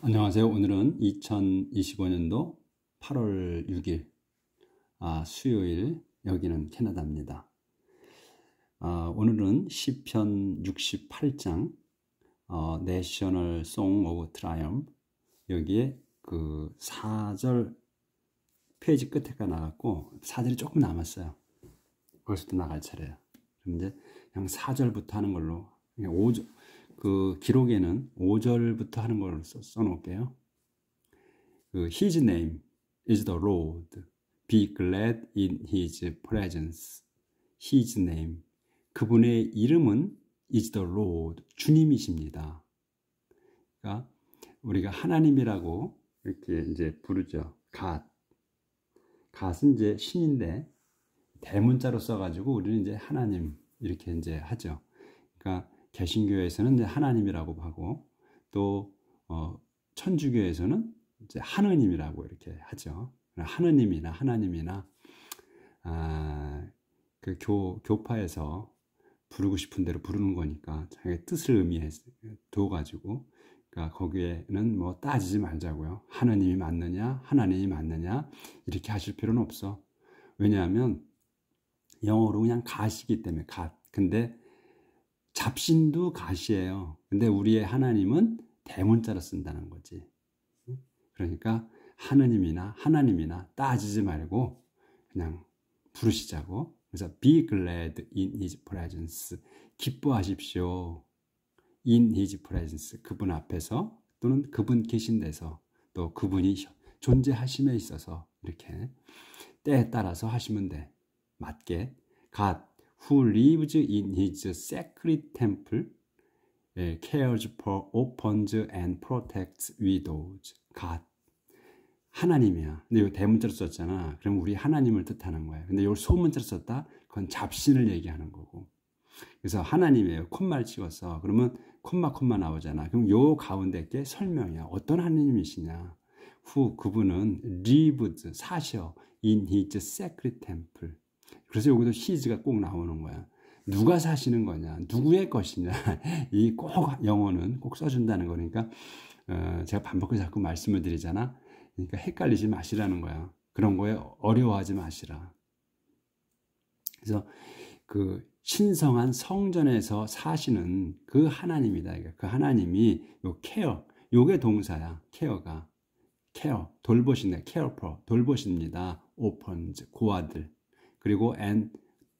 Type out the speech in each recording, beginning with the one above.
안녕하세요. 오늘은 2025년도 8월 6일 수요일, 여기는 캐나다입니다. 오늘은 시편 68장 National Song of Triumph, 여기에 그 4절 페이지 끝에가 나갔고 4절이 조금 남았어요. 거기서부터 나갈 차례예요. 그럼 이제 그냥 4절부터 하는 걸로, 그냥 5절, 그 기록에는 5절부터 하는 걸로 써놓을게요. His name is the Lord. Be glad in His presence. His name. 그분의 이름은 is the Lord. 주님이십니다. 그러니까 우리가 하나님이라고 이렇게 이제 부르죠. God. God은 이제 신인데 대문자로 써가지고 우리는 이제 하나님 이렇게 이제 하죠. 그러니까 개신교에서는 이제 하나님이라고 하고, 또 천주교에서는 이제 하느님이라고 이렇게 하죠. 하느님이나 하나님이나 그 교파에서 부르고 싶은 대로 부르는 거니까 자기 뜻을 의미해 둬가지고, 그러니까 거기에는 뭐 따지지 말자고요. 하느님이 맞느냐 하나님이 맞느냐 이렇게 하실 필요는 없어. 왜냐하면 영어로 그냥 갓이기 때문에 갓. 근데 잡신도 갓이에요. 근데 우리의 하나님은 대문자로 쓴다는 거지. 그러니까 하느님이나 따지지 말고 그냥 부르시자고. 그래서 be glad in his presence. 기뻐하십시오. in his presence. 그분 앞에서, 또는 그분 계신 데서, 또 그분이 존재하심에 있어서 이렇게 때에 따라서 하시면 돼. 맞게. God who lives in his sacred temple, cares for orphans and protects widows. God. 하나님이야. 근데 이거 대문자로 썼잖아. 그럼 우리 하나님을 뜻하는 거야. 근데 이걸 소문자로 썼다? 그건 잡신을 얘기하는 거고. 그래서 하나님이에요. 콤마를 찍었어. 그러면 콤마 나오잖아. 그럼 요 가운데 게 설명이야. 어떤 하나님이시냐. 그분은 lives, 사셔, in his sacred temple. 그래서 여기도 his가 꼭 나오는 거야. 누가 사시는 거냐, 누구의 것이냐, 이 꼭 영어는 꼭 써준다는 거니까 제가 반복해서 자꾸 말씀을 드리잖아. 그러니까 헷갈리지 마시라는 거야. 그런 거에 어려워하지 마시라. 그래서 그 신성한 성전에서 사시는 그 하나님이다. 그 하나님이 요 케어, 요게 동사야. 케어가 케어, 돌보신다. care for, 돌보십니다. orphans, 고아들. 그리고 and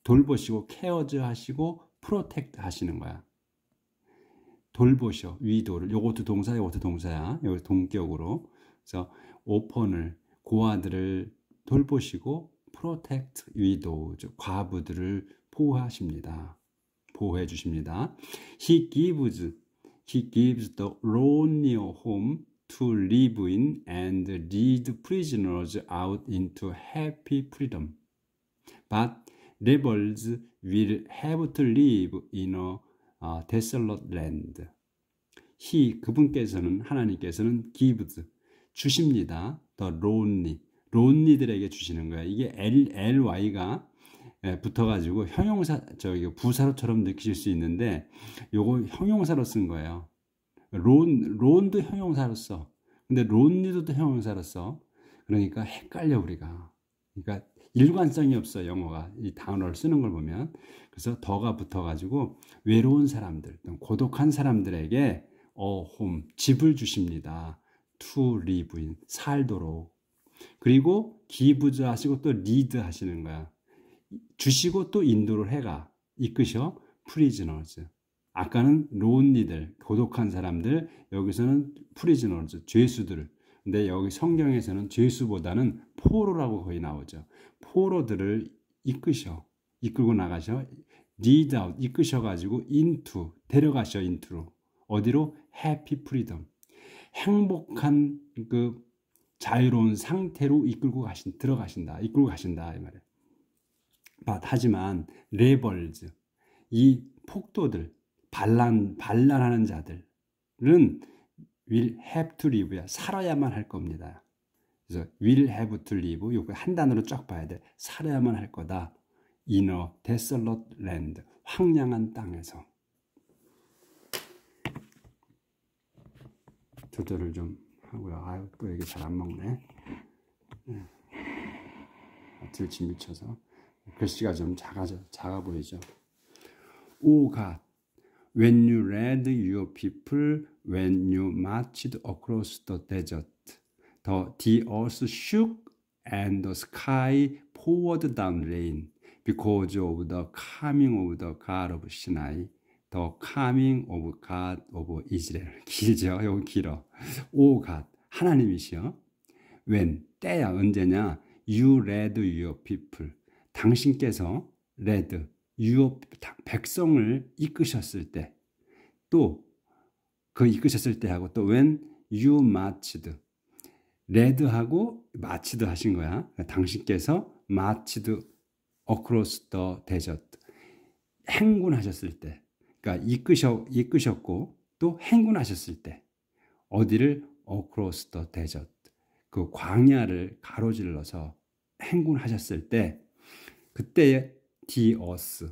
돌보시고 cares 하시고 protect 하시는 거야. 돌보셔, 위도를. 요것도 동사야, 요것도 동사야. 여기 동격으로. 그래서 orphan을, 고아들을 돌보시고 protect widows, 과부들을 보호하십니다. 보호해 주십니다. He gives the lonely home to live in and lead prisoners out into happy freedom. But rebels will have to live in a desolate land. 그분께서는, 하나님께서는 gives, 주십니다. The lonely들에게 주시는 거야. 이게 ly가 붙어가지고 형용사, 부사로처럼 느끼실 수 있는데, 요거 형용사로 쓴 거예요. 론도 형용사로 써. 근데 론리도 형용사로 써. 그러니까 헷갈려, 우리가. 그러니까 일관성이 없어, 영어가. 이 단어를 쓰는 걸 보면. 그래서 더가 붙어가지고 외로운 사람들, 고독한 사람들에게 home, 집을 주십니다. to live in, 살도록. 그리고 give 하시고 또 lead 하시는 거야. 주시고 또 인도를 해가, 이끄셔. prisoners. 아까는 lonely들, 고독한 사람들, 여기서는 prisoners, 죄수들. 근데 여기 성경에서는 죄수보다는 포로라고 거의 나오죠. 포로들을 이끌고 나가셔. lead out, 이끄셔가지고 into, 데려가셔. into로. 어디로? happy freedom. 행복한 그 자유로운 상태로 이끌고 가신다. 이 말이에요. 하지만 rebels, 이 폭도들, 반란하는 자들은 will have to live야. 살아야만 할 겁니다. 그래서 will have to live, 이거 한 단어로 쫙 봐야 돼. 살아야만 할 거다. in a desolate land, 황량한 땅에서. 조절을 좀 하고요. 아유, 또 이게 잘 안 먹네. 들치 미쳐서. 글씨가 좀 작아 보이죠. O God, when you led your people, when you marched across the desert, the earth shook and the sky poured down rain because of the coming of the God of Sinai, the coming of God of Israel. 길죠? 이거 길어. O God, 하나님이시여. when, 때야, 언제냐? You led your people. 당신께서 led, your 백성을 이끄셨을 때, 또 그 이끄셨을 때 하고 또 when you marched, 레드하고 마치드 하신 거야. 당신께서 마치드 across the desert, 행군하셨을 때, 그러니까 이끄셨고 또 행군하셨을 때, 어디를 across the desert, 그 광야를 가로질러서 행군하셨을 때, 그때의 the earth,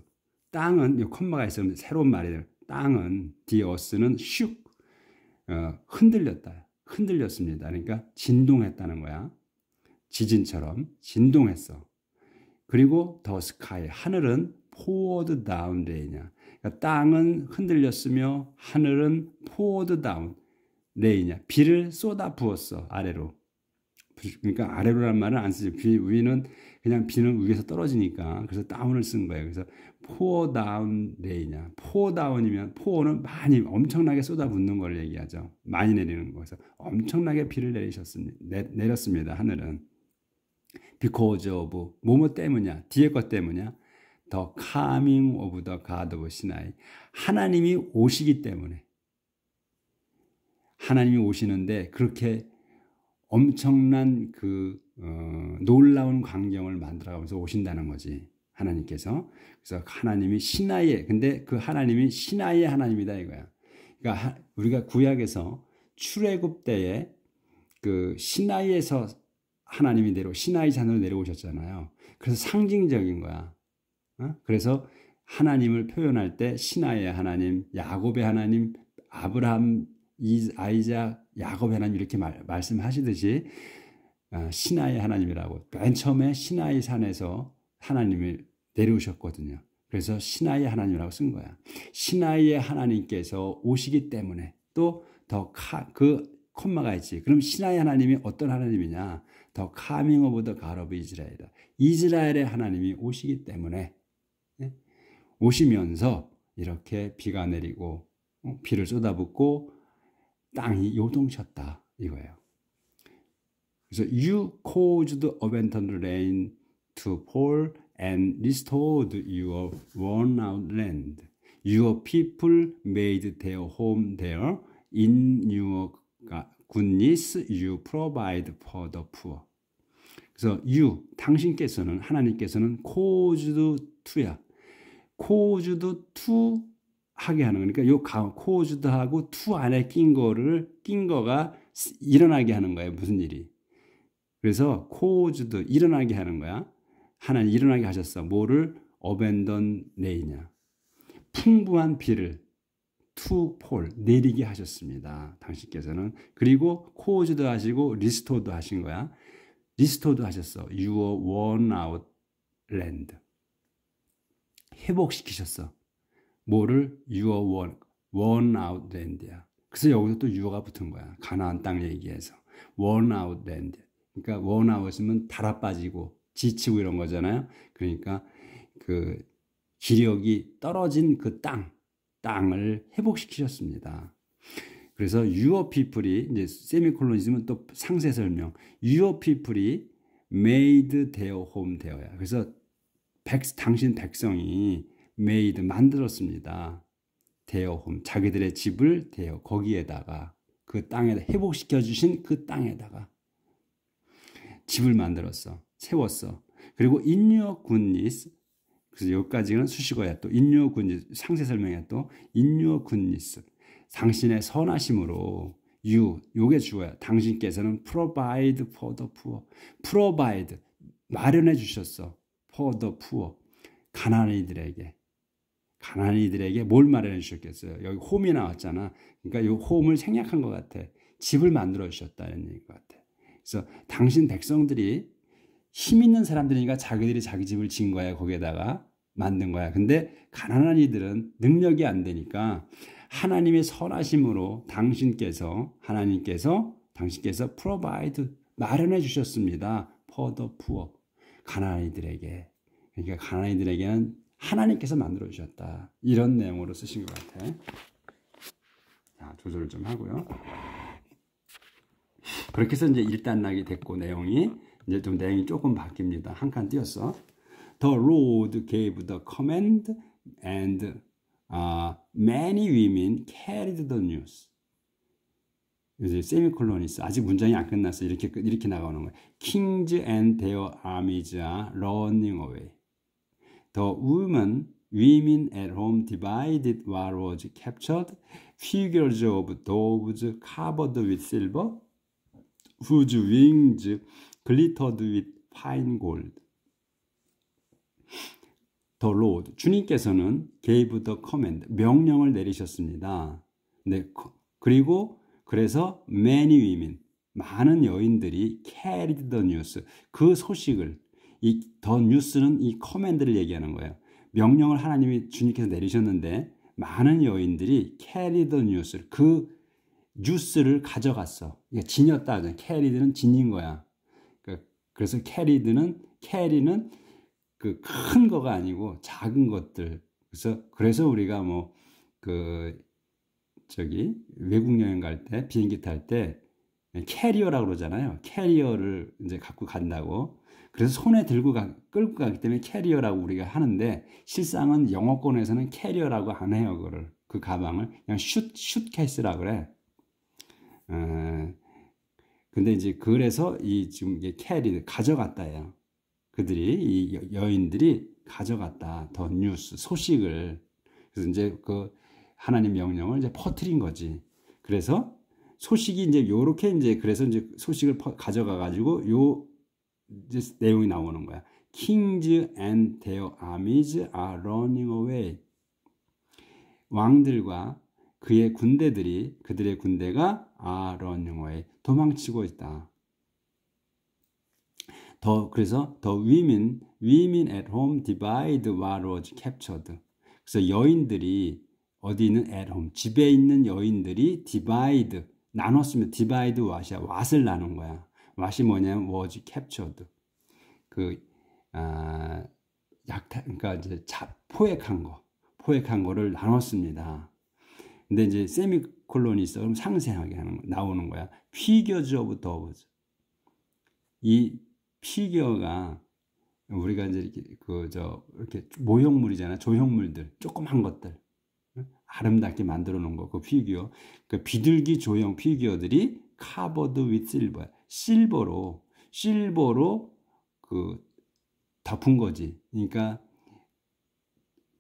땅은, 이 콤마가 있으면 새로운 말이에요. 땅은, the earth는 shook, 흔들렸다. 흔들렸습니다. 그러니까 진동했다는 거야. 지진처럼 진동했어. 그리고 the sky, 하늘은 poured down rain이야. 그러니까 땅은 흔들렸으며 하늘은 poured down rain이야. 비를 쏟아 부었어, 아래로. 그러니까 아래로란 말은 안 쓰지. 위는 그냥 비는 위에서 떨어지니까 그래서 다운을 쓴 거예요. 그래서 pour down rain이야. pour down이면 pour는 많이 엄청나게 쏟아붓는 걸 얘기하죠. 많이 내리는 거. 그래서 엄청나게 비를 내렸습니다. 하늘은. because of 뭐뭐 때문이야? 뒤에 것 때문이야? The coming of the God of Sinai. 하나님이 오시기 때문에. 하나님이 오시는데 그렇게 엄청난 놀라운 광경을 만들어가면서 오신다는 거지. 하나님께서. 그래서 하나님이 시나이에, 근데 그 하나님이 시나이의 하나님이다 이거야. 그러니까 우리가 구약에서 출애굽 때에 그 시나이에서 하나님이 시나이 산으로 내려오셨잖아요. 그래서 상징적인 거야. 그래서 하나님을 표현할 때 시나이의 하나님, 야곱의 하나님, 아브라함, 아이작, 야곱의 하나님 이렇게 말씀하시듯이 시나이의 하나님이라고. 맨 처음에 시나이 산에서 하나님을 내려오셨거든요. 그래서 시나이의 하나님이라고 쓴 거야. 시나이의 하나님께서 오시기 때문에 또 그 콤마가 있지. 그럼 시나이의 하나님이 어떤 하나님이냐? 더 coming of the God of Israel. 이스라엘의 하나님이 오시기 때문에 오시면서 이렇게 비가 내리고 비를 쏟아붓고 땅이 요동쳤다 이거예요. 그래서 you caused abundant rain to fall and restored your worn out land. Your people made their home there. In your goodness you provide for the poor. 그래서 you, 당신께서는, 하나님께서는 caused to야. caused to 하게 하는 거니까 요 caused하고 to 안에 낀 거가 일어나게 하는 거예요. 무슨 일이. 그래서 caused, 일어나게 하는 거야. 하나님 일어나게 하셨어. 뭐를? abundant rain이냐. 풍부한 비를 to fall, 내리게 하셨습니다. 당신께서는. 그리고 caused 하시고 restored 하신 거야. restored 하셨어. your worn out land. 회복시키셨어. 뭐를? your worn out land야. 그래서 여기서 또 your가 붙은 거야. 가나안 땅 얘기해서. worn out land. 그러니까 worn out이면 달아 빠지고 지치고 이런 거잖아요. 그러니까 그 기력이 떨어진 그 땅을 회복시키셨습니다. 그래서 your people이 이제 세미콜론 있으면 또 상세 설명. your people이 made their home there야. 그래서 당신 백성이 made 만들었습니다. their home, 자기들의 집을 거기에다가 그 땅에다 회복시켜 주신 그 땅에다가 집을 만들었어. 세웠어. 그리고 in your goodness, 그래서 여기까지는 수식어야. 또 in your goodness, 상세 설명에 또 in your goodness, 당신의 선하심으로 요게 주어야. 당신께서는 provide for the poor, provide 마련해 주셨어. for the poor, 가난이들에게 뭘 마련해 주셨겠어요? 여기 홈이 나왔잖아. 그러니까 이 홈을 생략한 것 같아. 집을 만들어 주셨다는 얘기인 것 같아요. 그래서 당신 백성들이 힘 있는 사람들이니까 자기들이 자기 집을 지은 거야. 거기에다가 만든 거야. 근데 가난한 이들은 능력이 안 되니까 하나님의 선하심으로 하나님께서 provide 마련해 주셨습니다. for the poor. 가난한 이들에게. 그러니까 가난한 이들에게는 하나님께서 만들어 주셨다. 이런 내용으로 쓰신 것 같아. 자, 조절을 좀 하고요. 그렇게 해서 이제 1단락이 됐고 내용이 이제 좀 내용이 조금 바뀝니다. 한 칸 띄었어. The Lord gave the command and many women carried the news. 이제 세미콜론이 있어. 아직 문장이 안 끝났어. 이렇게 나가는 거예요. Kings and their armies are running away. The women at home divided what was captured. Figures of doves covered with silver, whose wings glittered with fine gold. The Lord, 주님께서는 gave the command, 명령을 내리셨습니다. 네, 그리고 그래서 many women, 많은 여인들이 carried the news, 그 소식을, 이 the news는 이 command를 얘기하는 거예요. 명령을 하나님이 주님께서 내리셨는데 많은 여인들이 carried the news, 그 뉴스를 가져갔어. 그러니까 지녔다. carried는 지닌 거야. 그래서 carry는 그 큰 거가 아니고 작은 것들. 그래서 우리가 외국 여행 갈 때 비행기 탈 때 캐리어라고 그러잖아요. 캐리어를 이제 갖고 간다고. 그래서 손에 끌고 가기 때문에 캐리어라고 우리가 하는데 실상은 영어권에서는 캐리어라고 안 해요. 그 가방을 그냥 슈트케이스라고 그래. 근데 이제 그래서 지금 이게 캐리 가져갔다예요. 이 여인들이 가져갔다. 더 뉴스 소식을. 그래서 이제 그 하나님 명령을 이제 퍼뜨린 거지. 그래서 소식이 이제 요렇게 그래서 이제 소식을 가져가 가지고 이제 내용이 나오는 거야. Kings and their armies are running away. 왕들과 그들의 군대가 are running away. 도망치고 있다. 그래서 the women at home divide what was captured. 그래서 여인들이 어디 있는 at home, 집에 있는 여인들이 divide, 나눴으면 divide what이야. what을 나눈 거야. what이 뭐냐면 was captured. 그러니까 이제 포획한 거를 나눴습니다. 근데 이제 세미콜론이 있어. 그럼 상세하게 나오는 거야. Figures of doves. 이 피규어가 우리가 이제 이렇게 모형물이잖아. 조형물들, 조그만 것들. 아름답게 만들어 놓은 거, 그 피규어. 그 비둘기 조형 피규어들이 covered with silver. 실버로 덮은 거지. 그러니까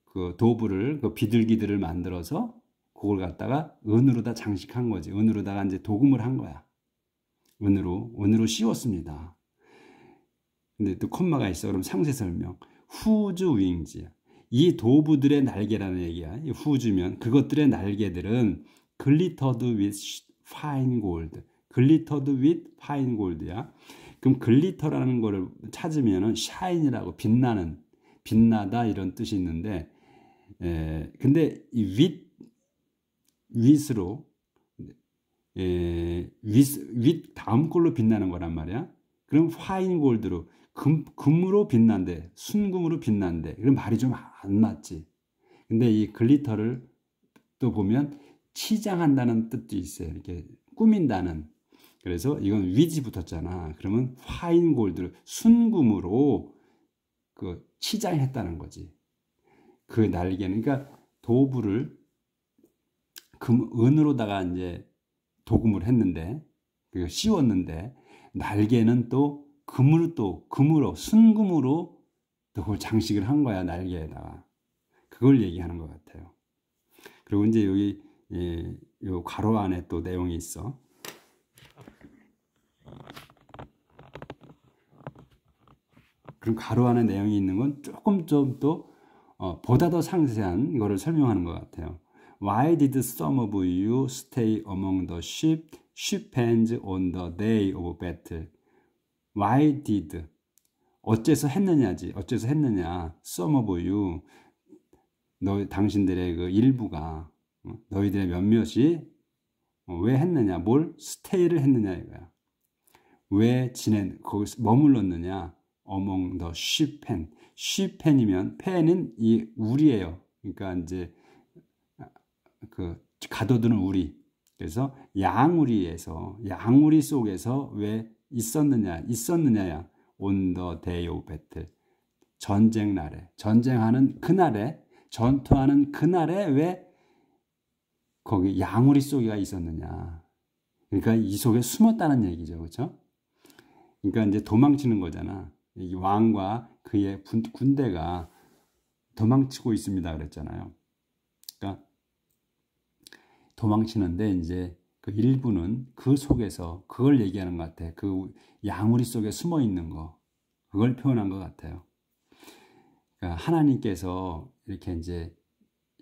그 도브를, 그 비둘기들을 만들어서 그걸 갖다가 은으로 다 장식한 거지. 은으로다가 이제 도금을 한 거야. 은으로 씌웠습니다. 근데 또 콤마가 있어. 그럼 상세 설명. Whose wings. 이 도부들의 날개라는 얘기야. whose면 그것들의 날개들은 glittered with fine gold. glittered with fine gold야. 그럼 글리터라는 거를 찾으면은 shine이라고 빛나다 이런 뜻이 있는데, 근데 이 with로 with 다음 걸로 빛나는 거란 말이야. 그럼 fine gold로 금으로 빛난대, 순금으로 빛난대. 그럼 말이 좀 안 맞지. 근데 이 글리터를 또 보면 치장한다는 뜻도 있어요. 이렇게 꾸민다는. 그래서 이건 위지 붙었잖아. 그러면 fine gold를 순금으로 치장했다는 거지. 그 날개는, 그러니까 도부를 은으로다가 이제 도금을 했는데, 씌웠는데, 날개는 또 금으로 순금으로 또 그걸 장식을 한 거야. 날개에다가. 그걸 얘기하는 것 같아요. 그리고 이제 여기 요 괄호 안에 또 내용이 있어. 그럼 괄호 안에 내용이 있는 건 조금 좀 또 보다 더 상세한 이거를 설명하는 것 같아요. Why did some of you stay among the sheep sheep pens on the day of battle. Why did? 어째서 했느냐지. 어째서 했느냐. some of you. 당신들의 그 일부가, 너희들의 몇몇이 왜 했느냐. 뭘 stay를 했느냐 이거야. 왜 거기서 머물렀느냐. among the sheep pen. sheep pen이면 pen은 이 우리예요. 그러니까 이제 그 가둬두는 우리. 그래서 양우리 속에서 왜 있었느냐야. on the day of battle. 전쟁 날에, 전쟁하는 그날에, 전투하는 그날에 왜 거기 양우리 속에가 있었느냐. 그러니까 이 속에 숨었다는 얘기죠. 그렇죠? 그러니까 이제 도망치는 거잖아. 이 왕과 그의 군대가 도망치고 있습니다. 그랬잖아요. 그러니까 도망치는데 이제 그 일부는 그 속에서 그걸 얘기하는 것 같아. 그 양우리 속에 숨어 있는 거. 그걸 표현한 것 같아요. 그러니까 하나님께서 이렇게 이제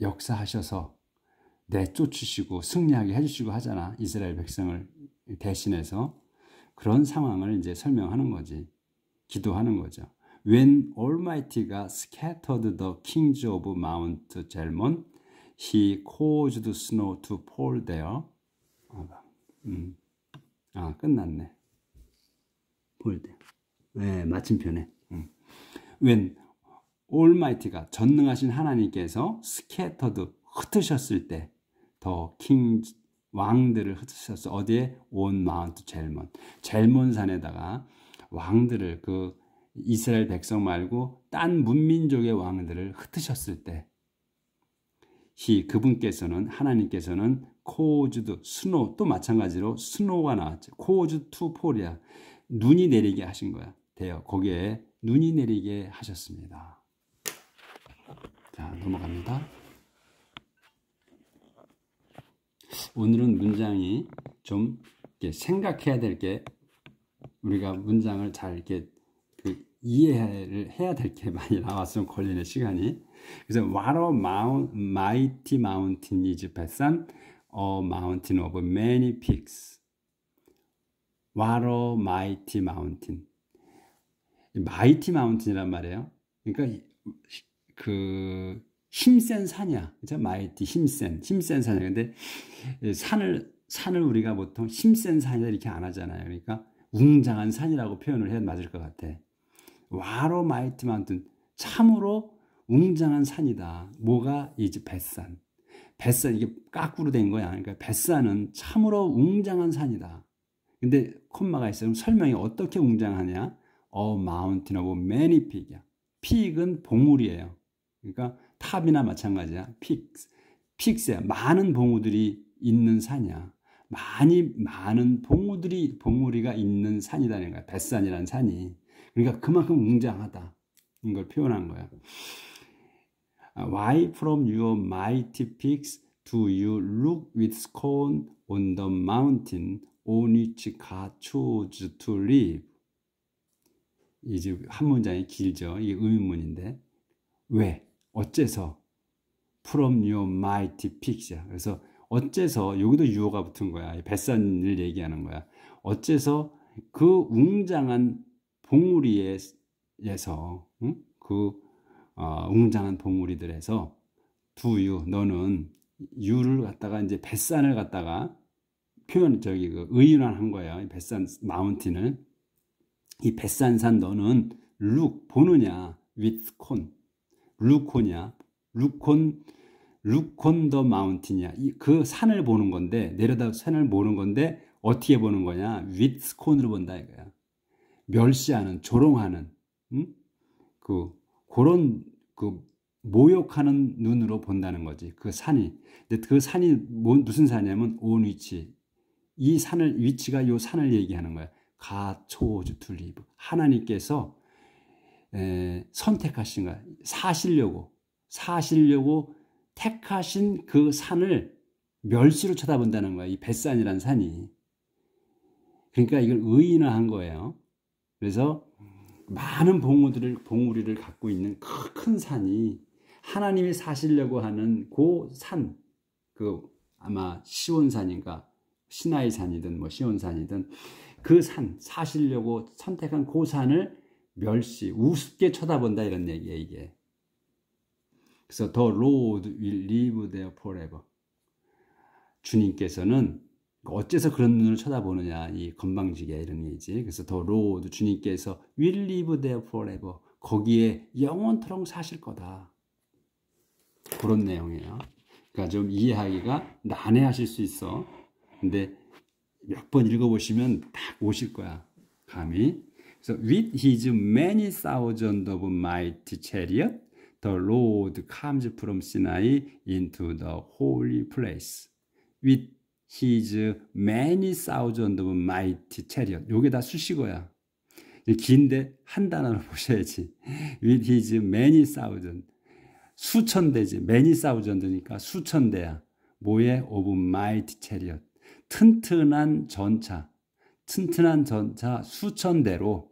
역사하셔서 내쫓으시고 승리하게 해주시고 하잖아. 이스라엘 백성을 대신해서. 그런 상황을 이제 설명하는 거지. 기도하는 거죠. When Almighty가 scattered the kings of Mount Zelmon, He caused snow to fall there. 끝났네. fall there. 네, 마침표네. When Almighty가 전능하신 하나님께서 scattered 흩으셨을 때, 더 king 왕들을 흩으셨어. 어디에? on Mount Zelmon. 젤몬산에다가 왕들을 그 이스라엘 백성 말고 딴 문민족의 왕들을 흩으셨을 때, 그분께서는 하나님께서는 caused snow 또 마찬가지로 snow가 나왔죠. caused to fall이야. 눈이 내리게 하신 거야. 돼요. 거기에 눈이 내리게 하셨습니다. 자, 넘어갑니다. 오늘은 문장이 좀 이렇게 생각해야 될 게, 우리가 문장을 잘 이렇게 이해를 해야 될 게 많이 나왔으면 걸리는 시간이. 그래서 what a mighty mountain is Bethsan, a mountain of many peaks. What a mighty mountain. mighty mountain이란 말이에요. 그러니까 그 힘센 산이야. 그죠? mighty 힘센 산이야. 근데 산을 우리가 보통 힘센 산이다 이렇게 안 하잖아요. 그러니까 웅장한 산이라고 표현을 해야 맞을 것 같아. What a mighty mountain. 참으로 웅장한 산이다. 뭐가? 이제 벳산. 이게 까꾸로 된 거야. 그러니까 벳산은 참으로 웅장한 산이다. 근데 콤마가 있어요. 설명이 어떻게 웅장하냐? A mountain of many peak이야. peak은 봉우리예요. 그러니까 탑이나 마찬가지야. peaks야. 많은 봉우들이 있는 산이야. 많은 봉우리가 있는 산이다는 거야. 벳산이라는 산이. 그러니까 그만큼 웅장하다. 이걸 표현한 거야. Why from your mighty peaks do you look with scorn on the mountain on which God chose to live? 이제 한 문장이 길죠. 이게 의문문인데. 왜? 어째서? From your mighty peaks야. 그래서 어째서, 여기도 유어가 붙은 거야. 벳산을 얘기하는 거야. 어째서 그 웅장한 봉우리에서, 웅장한 봉우리들에서 너는 유를 갖다가 이제 벳산을 갖다가 의인화한 거예요. 벳산 마운틴을. 이 벳산산 너는 보느냐 with con. 루콘 더 마운틴이야. 그 산을 보는 건데, 내려다 산을 보는 건데 어떻게 보는 거냐? with con으로 본다 이거야. 멸시하는, 조롱하는, 그런 모욕하는 눈으로 본다는 거지. 그 산이. 근데 그 산이 무슨 산이냐면 on which. 이 산을, 위치가 요 산을 얘기하는 거야. God chose to live. 하나님께서 선택하신 거야. 사시려고 택하신 그 산을 멸시로 쳐다본다는 거야. 이 벳산이라는 산이. 그러니까 이걸 의인화한 거예요. 그래서 많은 봉우리를 갖고 있는 큰 산이 하나님이 사시려고 하는 그 산, 아마 시온산인가 시나이 산이든 뭐 시온산이든 그 산, 사시려고 선택한 그 산을 멸시, 우습게 쳐다본다 이런 얘기예요, 이게. 그래서 the Lord will live there forever. 주님께서는 어째서 그런 눈을 쳐다보느냐, 이 건방지게 이런 얘기지. 그래서 the Lord, 주님께서 will live there forever. 거기에 영원토록 사실 거다. 그런 내용이에요. 그러니까 좀 이해하기가 난해하실 수 있어. 근데 몇 번 읽어보시면 딱 오실 거야, 감이. 그래서 with his many thousands of mighty chariot, the Lord comes from Sinai into the holy place. With his many thousands of mighty chariot. 요게 다 수식어야. 긴데 한 단어로 보셔야지. With his many thousand. 수천 대지. many thousand니까 수천 대야. 뭐에? of mighty chariot. 튼튼한 전차. 튼튼한 전차 수천 대로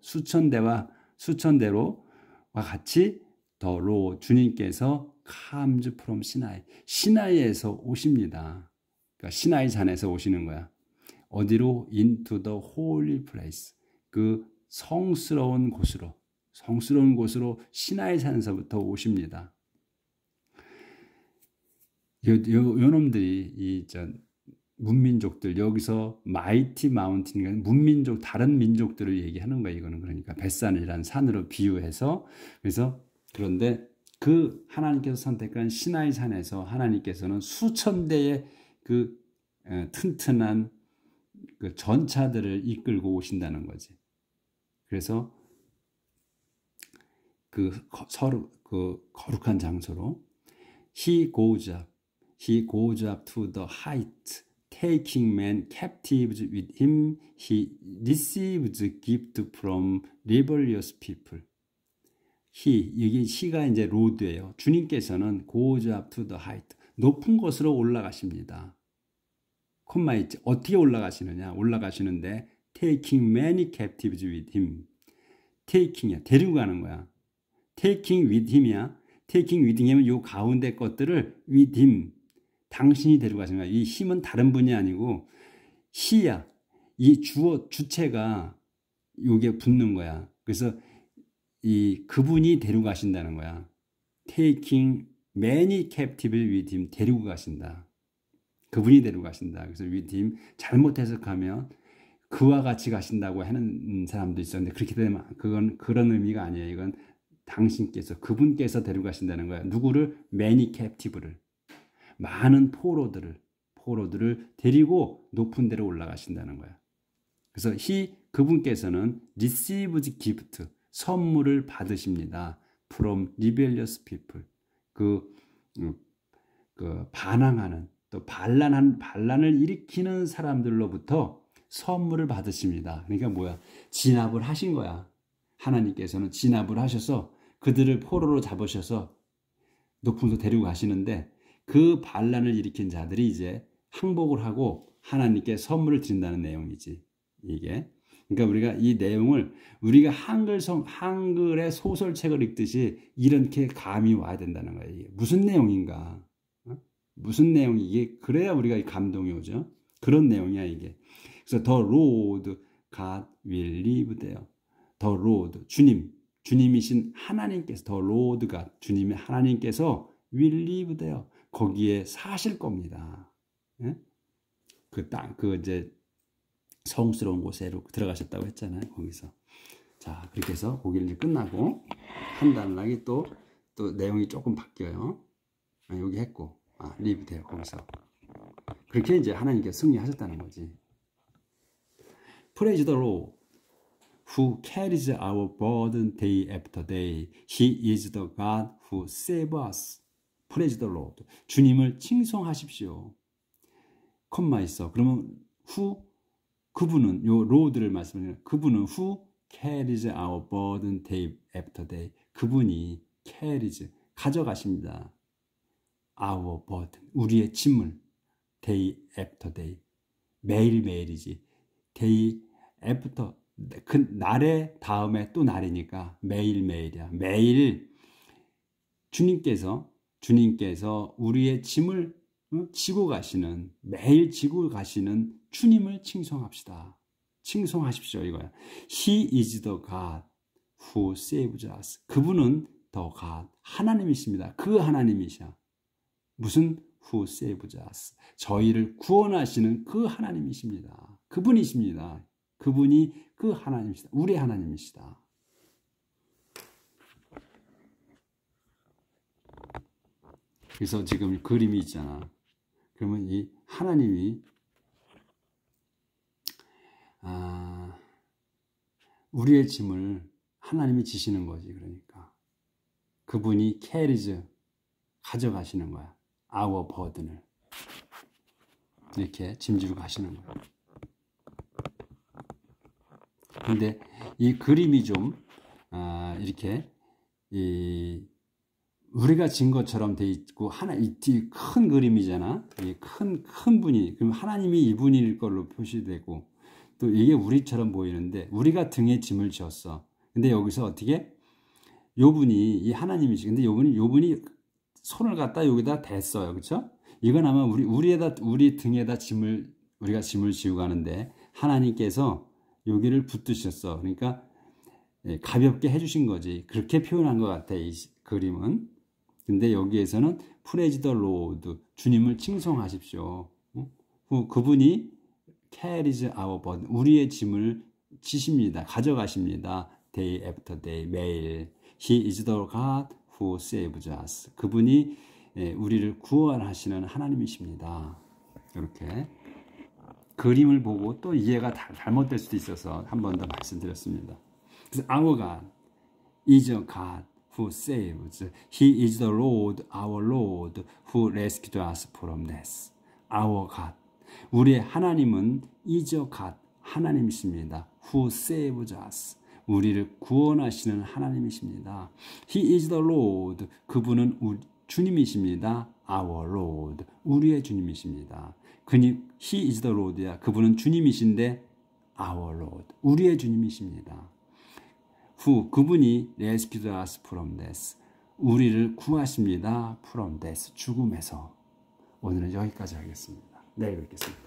와 같이 더로 주님께서 comes from Sinai. 시나이에서 오십니다. 그러니까 시나이 산에서 오시는 거야. 어디로? into the holy place. 그 성스러운 곳으로 시나이 산에서부터 오십니다. 요 놈들이 문민족들, 여기서 마이티 마운틴, 문민족, 다른 민족들을 얘기하는 거예요. 이거는 그러니까 벳산이라는 산으로 비유해서. 그래서 그런데 그 하나님께서 선택한 시나이 산에서 하나님께서는 수천 대의 그 튼튼한 그 전차들을 이끌고 오신다는 거지. 그래서 그 거룩한 장소로 He goes up to the height, taking men captives with him. He receives gift from rebellious people. 여기 he가 이제 로드예요. 주님께서는 goes up to the height, 높은 곳으로 올라가십니다. 콤마 있지. 어떻게 올라가시느냐? 올라가시는데 taking many captives with him. taking이야. 데리고 가는 거야. taking with him이야. taking with him은 요 가운데 것들을 with him. 당신이 데리고 가신 거야. 이 힘은 다른 분이 아니고 he야. 이 주체가 요게 붙는 거야. 그래서 그분이 데리고 가신다는 거야. taking many captives with him. 데리고 가신다. 그분이 데리고 가신다. 그래서 with him 잘못 해석하면 그와 같이 가신다고 하는 사람도 있었는데 그렇게 되면 그건 그런 의미가 아니에요. 이건 당신께서, 그분께서 데리고 가신다는 거야. 누구를? many captive를. 많은 포로들을 데리고 높은 데로 올라가신다는 거야. 그래서 그분께서는 receives gift, 선물을 받으십니다. from rebellious people. 반항하는, 또 반란을 일으키는 사람들로부터 선물을 받으십니다. 그러니까 뭐야? 진압을 하신 거야. 하나님께서는 진압을 하셔서 그들을 포로로 잡으셔서 높은 곳 데리고 가시는데 그 반란을 일으킨 자들이 이제 항복을 하고 하나님께 선물을 드린다는 내용이지, 이게. 그러니까 우리가 이 내용을 우리가 한글의 소설책을 읽듯이 이렇게 감이 와야 된다는 거예요. 이게 무슨 내용인가? 무슨 내용이 이게? 그래야 우리가 감동이 오죠. 그런 내용이야, 이게. 그래서 the Lord God will live there. the Lord, 주님이신 하나님께서, the Lord God, 주님의 하나님께서 will live there. 거기에 사실 겁니다. 예? 이제 성스러운 곳에 들어가셨다고 했잖아요. 거기서. 자, 그렇게 해서 거기를 이제 끝나고 한 단락이 또 내용이 조금 바뀌어요. 여기 했고, live there 거기서. 그렇게 이제 하나님께서 승리하셨다는 거지. Praise the Lord, who carries our burden day after day. He is the God who saves us. Praise the Lord. 주님을 칭송하십시오. 콤마 있어. 그러면 그분은, 요 Lord를 말씀하시는 그분은 who carries our burden day after day. 그분이 carries, 가져가십니다. our burden, 우리의 짐을 day after day. 매일매일이지. day after, 그 날의 다음에 또 날이니까 매일매일이야. 매일 주님께서 우리의 짐을 지고 가시는, 매일 지고 가시는 주님을 칭송합시다. 칭송하십시오. 이거야. He is the God who saves us. 그분은 the God, 하나님이십니다. 그 하나님이셔. 무슨 who saves us. 저희를 구원하시는 그 하나님이십니다. 그분이십니다. 그분이 그 하나님이시다. 우리 하나님이시다. 그래서 지금 그림이 있잖아. 그러면 이 하나님이 우리의 짐을 하나님이 지시는 거지. 그러니까 그분이 carries, 가져가시는 거야. our burden을 이렇게 짐지고 가시는 거야. 근데 이 그림이 좀 이렇게 우리가 진 것처럼 돼 있고 이 큰 그림이잖아. 이 큰 분이, 그럼 하나님이 이분일 걸로 표시되고, 또 이게 우리처럼 보이는데 우리가 등에 짐을 지었어. 근데 여기서 어떻게 요분이 이 하나님이지. 근데 요분이 손을 갖다 여기다 댔어요. 그렇죠? 이건 아마 우리 등에다 우리가 짐을 지고 가는데 하나님께서 여기를 붙드셨어. 그러니까 가볍게 해주신 거지. 그렇게 표현한 것 같아, 이 그림은. 근데 여기에서는 Praise the Lord, 주님을 칭송하십시오. 그분이 carries our burden, 우리의 짐을 지십니다. 가져가십니다. Day after day, 매일. He is the God who saves us. 그분이 우리를 구원하시는 하나님이십니다. 이렇게 그림을 보고 또 이해가 잘못될 수도 있어서 한 번 더 말씀드렸습니다. 그래서 Our God is a God who saves. He is the Lord, our Lord, who rescued us from death. Our God. 우리의 하나님은 is a God, 하나님이십니다. Who saves us. 우리를 구원하시는 하나님이십니다. He is the Lord. 그분은 주님이십니다. Our Lord. 우리의 주님이십니다. He is the Lord야. 그분은 주님이신데 Our Lord. 우리의 주님이십니다. 그분이 rescued us from death. 우리를 구하십니다. from death. 죽음에서. 오늘은 여기까지 하겠습니다. 내일 뵙겠습니다.